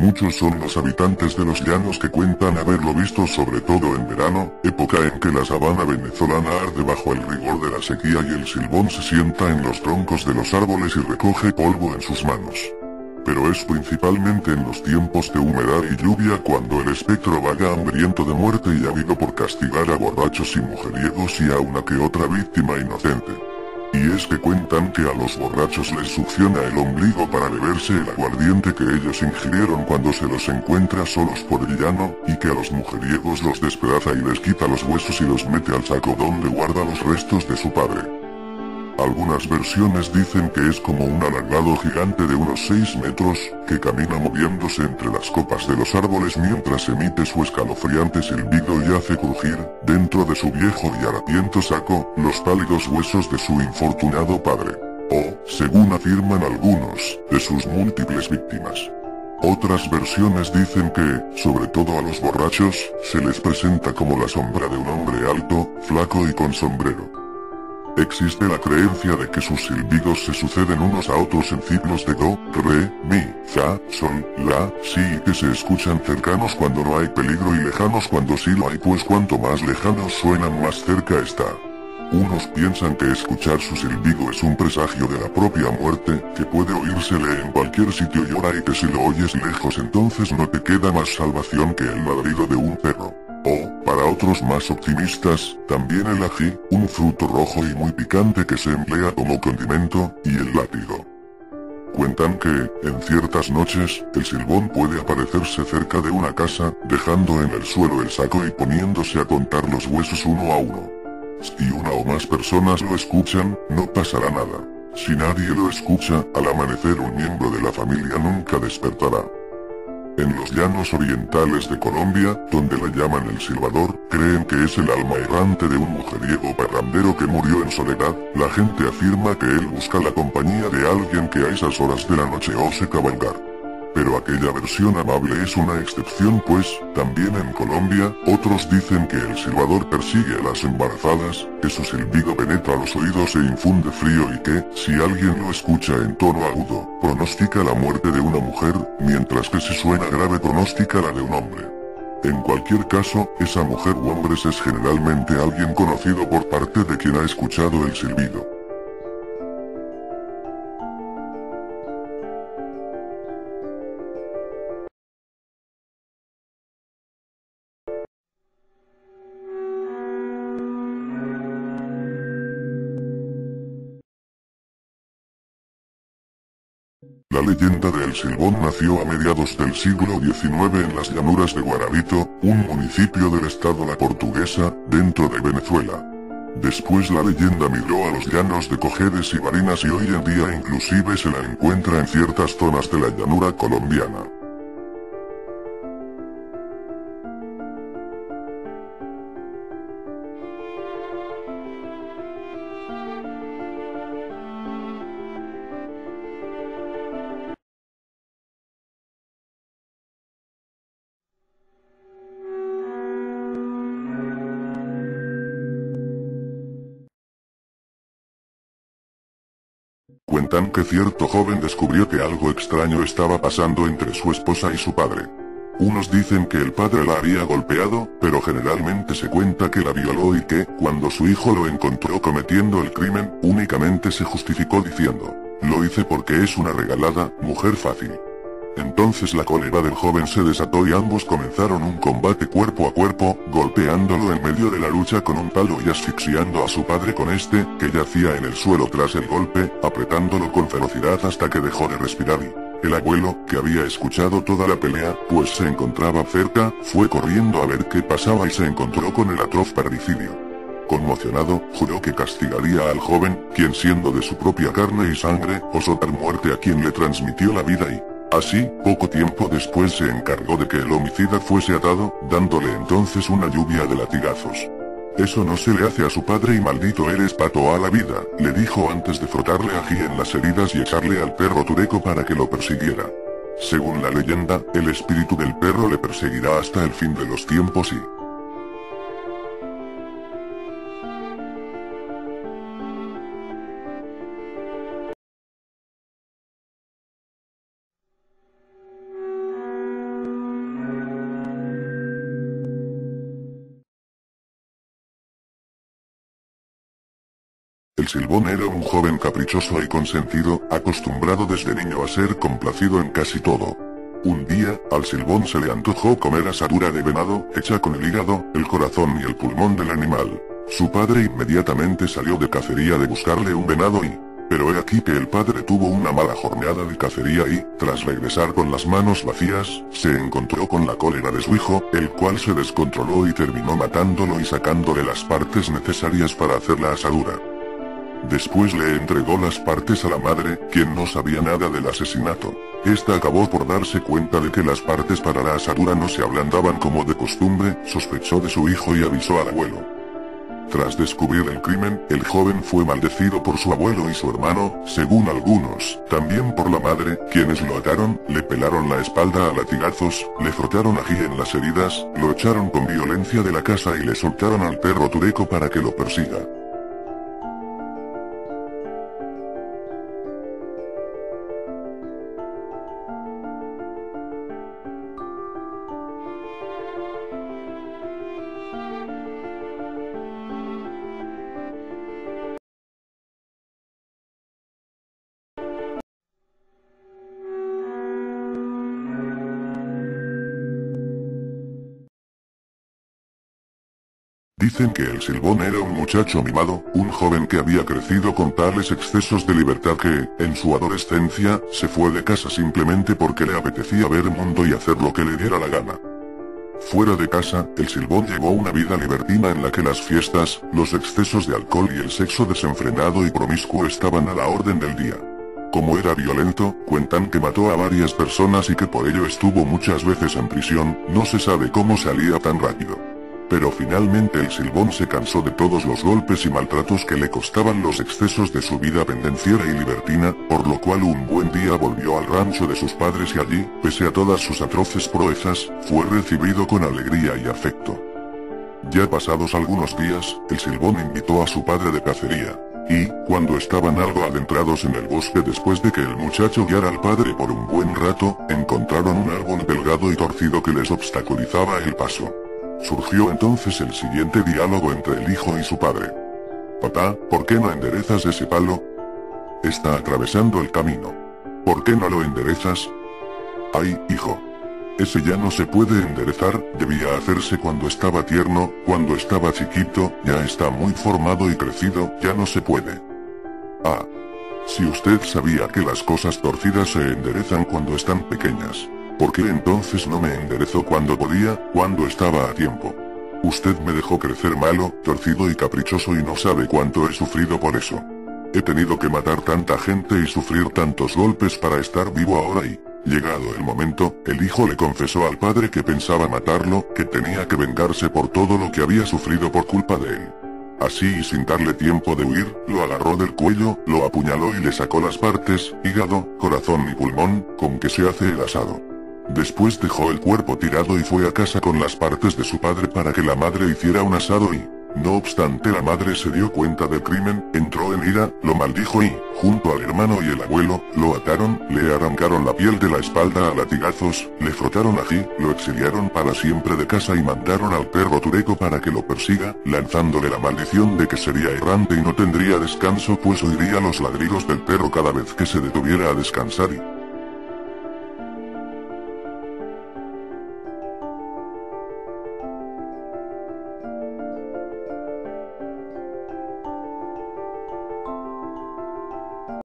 Muchos son los habitantes de los llanos que cuentan haberlo visto sobre todo en verano, época en que la sabana venezolana arde bajo el rigor de la sequía y el silbón se sienta en los troncos de los árboles y recoge polvo en sus manos. Pero es principalmente en los tiempos de humedad y lluvia cuando el espectro vaga hambriento de muerte y ávido por castigar a borrachos y mujeriegos y a una que otra víctima inocente. Y es que cuentan que a los borrachos les succiona el ombligo para beberse el aguardiente que ellos ingirieron cuando se los encuentra solos por el llano, y que a los mujeriegos los despedaza y les quita los huesos y los mete al saco donde guarda los restos de su padre. Algunas versiones dicen que es como un alargado gigante de unos 6 metros, que camina moviéndose entre las copas de los árboles mientras emite su escalofriante silbido y hace crujir, dentro de su viejo y harapiento saco, los pálidos huesos de su infortunado padre. O, según afirman algunos, de sus múltiples víctimas. Otras versiones dicen que, sobre todo a los borrachos, se les presenta como la sombra de un hombre alto, flaco y con sombrero. Existe la creencia de que sus silbidos se suceden unos a otros en ciclos de do, re, mi, fa, sol, la, si y que se escuchan cercanos cuando no hay peligro y lejanos cuando sí lo hay, pues cuanto más lejanos suenan más cerca está. Unos piensan que escuchar su silbido es un presagio de la propia muerte, que puede oírsele en cualquier sitio y hora y que si lo oyes lejos entonces no te queda más salvación que el ladrido de un perro. O, para otros más optimistas, también el ají, un fruto rojo y muy picante que se emplea como condimento, y el látigo. Cuentan que, en ciertas noches, el silbón puede aparecerse cerca de una casa, dejando en el suelo el saco y poniéndose a contar los huesos uno a uno. Si una o más personas lo escuchan, no pasará nada. Si nadie lo escucha, al amanecer un miembro de la familia nunca despertará. En los llanos orientales de Colombia, donde la llaman el silbador, creen que es el alma errante de un mujeriego parrandero que murió en soledad. La gente afirma que él busca la compañía de alguien que a esas horas de la noche ose cabalgar. Pero aquella versión amable es una excepción, pues, también en Colombia, otros dicen que el silbador persigue a las embarazadas, que su silbido penetra los oídos e infunde frío y que, si alguien lo escucha en tono agudo, pronostica la muerte de una mujer, mientras que si suena grave pronostica la de un hombre. En cualquier caso, esa mujer u hombres es generalmente alguien conocido por parte de quien ha escuchado el silbido. La leyenda de El Silbón nació a mediados del siglo XIX en las llanuras de Guarabito, un municipio del estado La Portuguesa, dentro de Venezuela. Después la leyenda migró a los llanos de Cojedes y Barinas y hoy en día inclusive se la encuentra en ciertas zonas de la llanura colombiana. Cuentan que cierto joven descubrió que algo extraño estaba pasando entre su esposa y su padre. Unos dicen que el padre la había golpeado, pero generalmente se cuenta que la violó y que, cuando su hijo lo encontró cometiendo el crimen, únicamente se justificó diciendo: "Lo hice porque es una regalada, mujer fácil". Entonces la cólera del joven se desató y ambos comenzaron un combate cuerpo a cuerpo, golpeándolo en medio de la lucha con un palo y asfixiando a su padre con este, que yacía en el suelo tras el golpe, apretándolo con ferocidad hasta que dejó de respirar y el abuelo, que había escuchado toda la pelea, pues se encontraba cerca, fue corriendo a ver qué pasaba y se encontró con el atroz parricidio. Conmocionado, juró que castigaría al joven, quien siendo de su propia carne y sangre, osó dar muerte a quien le transmitió la vida y así, poco tiempo después se encargó de que el homicida fuese atado, dándole entonces una lluvia de latigazos. "Eso no se le hace a su padre y maldito eres pato a la vida", le dijo antes de frotarle ají en las heridas y echarle al perro tureco para que lo persiguiera. Según la leyenda, el espíritu del perro le perseguirá hasta el fin de los tiempos y El Silbón era un joven caprichoso y consentido, acostumbrado desde niño a ser complacido en casi todo. Un día, al Silbón se le antojó comer asadura de venado, hecha con el hígado, el corazón y el pulmón del animal. Su padre inmediatamente salió de cacería de buscarle un venado pero he aquí que el padre tuvo una mala jornada de cacería y, tras regresar con las manos vacías, se encontró con la cólera de su hijo, el cual se descontroló y terminó matándolo y sacándole las partes necesarias para hacer la asadura. Después le entregó las partes a la madre, quien no sabía nada del asesinato. Esta acabó por darse cuenta de que las partes para la asadura no se ablandaban como de costumbre, sospechó de su hijo y avisó al abuelo. Tras descubrir el crimen, el joven fue maldecido por su abuelo y su hermano, según algunos, también por la madre, quienes lo ataron, le pelaron la espalda a latigazos, le frotaron ají en las heridas, lo echaron con violencia de la casa y le soltaron al perro tureco para que lo persiga. Dicen que el Silbón era un muchacho mimado, un joven que había crecido con tales excesos de libertad que, en su adolescencia, se fue de casa simplemente porque le apetecía ver mundo y hacer lo que le diera la gana. Fuera de casa, el Silbón llevó una vida libertina en la que las fiestas, los excesos de alcohol y el sexo desenfrenado y promiscuo estaban a la orden del día. Como era violento, cuentan que mató a varias personas y que por ello estuvo muchas veces en prisión, no se sabe cómo salía tan rápido. Pero finalmente el Silbón se cansó de todos los golpes y maltratos que le costaban los excesos de su vida pendenciera y libertina, por lo cual un buen día volvió al rancho de sus padres y allí, pese a todas sus atroces proezas, fue recibido con alegría y afecto. Ya pasados algunos días, el Silbón invitó a su padre de cacería, y, cuando estaban algo adentrados en el bosque después de que el muchacho guiara al padre por un buen rato, encontraron un árbol delgado y torcido que les obstaculizaba el paso. Surgió entonces el siguiente diálogo entre el hijo y su padre. «Papá, ¿por qué no enderezas ese palo? Está atravesando el camino. ¿Por qué no lo enderezas?» «Ay, hijo. Ese ya no se puede enderezar, debía hacerse cuando estaba tierno, cuando estaba chiquito, ya está muy formado y crecido, ya no se puede». «Ah. Si usted sabía que las cosas torcidas se enderezan cuando están pequeñas. ¿Por qué entonces no me enderezó cuando podía, cuando estaba a tiempo? Usted me dejó crecer malo, torcido y caprichoso y no sabe cuánto he sufrido por eso. He tenido que matar tanta gente y sufrir tantos golpes para estar vivo ahora y, llegado el momento, el hijo le confesó al padre que pensaba matarlo, que tenía que vengarse por todo lo que había sufrido por culpa de él. Así y sin darle tiempo de huir, lo agarró del cuello, lo apuñaló y le sacó las partes, hígado, corazón y pulmón, con que se hace el asado. Después dejó el cuerpo tirado y fue a casa con las partes de su padre para que la madre hiciera un asado y, no obstante la madre se dio cuenta del crimen, entró en ira, lo maldijo y, junto al hermano y el abuelo, lo ataron, le arrancaron la piel de la espalda a latigazos, le frotaron ají, lo exiliaron para siempre de casa y mandaron al perro tureco para que lo persiga, lanzándole la maldición de que sería errante y no tendría descanso pues oiría los ladridos del perro cada vez que se detuviera a descansar y,